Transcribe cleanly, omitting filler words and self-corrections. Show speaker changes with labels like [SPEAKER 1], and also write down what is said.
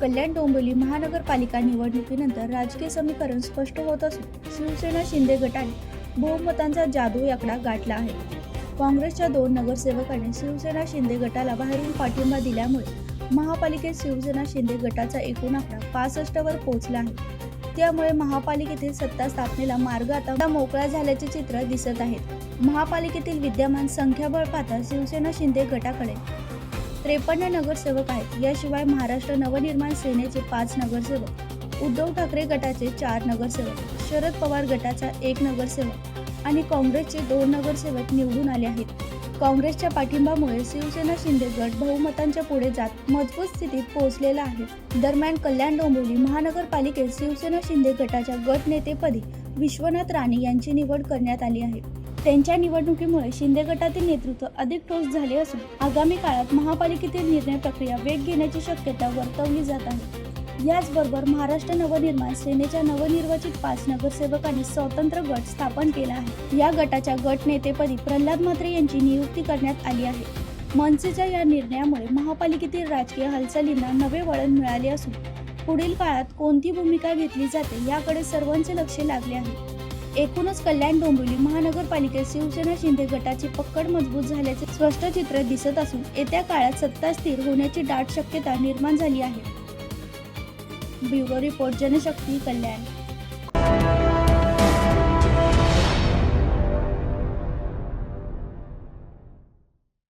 [SPEAKER 1] कल्याण डोंबिवली महानगरपालिका निवडणुकीनंतर राजकीय समीकरण स्पष्ट होत असून शिवसेना शिंदे गटाने बहुमतांचा जादू आकडा गाठला आहे. काँग्रेसच्या 2 नगरसेवकांनी शिवसेना शिंदे गटाला बाहेरून पाठिंबा दिल्यामुळे महापालिकेत शिवसेना शिंदे गटाचा एकूण आकडा 65 वर पोहोचला आहे. त्यामुळे महापालिकेतील सत्ता स्थापनेला मार्ग आता मोकळा झाल्याचे चित्र दिसत आहे. महापालिकेतील विद्यमान संख्याबळ पाहता शिवसेना शिंदे गटाकडे 53 नगरसेवक आहेत. याशिवाय महाराष्ट्र नवनिर्माण सेनेचे 5 नगरसेवक, उद्धव ठाकरे गटाचे 4 नगरसेवक, शरद पवार गटाचा 1 नगरसेवक आणि काँग्रेसचे 2 नगरसेवक निवडून आले आहेत. काँग्रेसच्या पाठिंब्यामुळे शिवसेना शिंदे गट बहुमतांच्या पुढे जात मजबूत स्थितीत पोहोचलेला आहे. दरम्यान कल्याण डोंबिवली महानगरपालिकेत शिवसेना शिंदे गटाच्या गट नेतेपदी विश्वनाथ राणे यांची निवड करण्यात आली आहे. त्यांच्या निवडणुकीमुळे शिंदे गटातील नेतृत्व अधिक ठोस झाले असून आगामी काळात महापालिकेतील निर्णय प्रक्रिया वेग घेण्याची शक्यता वर्तवली जात आहे. याचबरोबर महाराष्ट्र नवनिर्माण सेनेच्या नवनिर्वाचित 5 नगरसेवकांनी स्वतंत्र गट स्थापन केला आहे. या गटाच्या गट नेतेपदी प्रल्हाद म्हात्रे यांची नियुक्ती करण्यात आली आहे. मनसेच्या या निर्णयामुळे महापालिकेतील राजकीय हालचालींना नवे वळण मिळाले असून पुढील काळात कोणती भूमिका घेतली जाते याकडे सर्वांचे लक्ष लागले आहे. एकूणच कल्याण डोंबिवली महानगरपालिकेत शिवसेना शिंदे गटाची पकड मजबूत झाल्याचे स्पष्ट चित्र दिसत असून येत्या काळात सत्ता स्थिर होण्याची दाट शक्यता निर्माण झाली आहे. ब्युरो रिपोर्ट, जनशक्ती, कल्याण.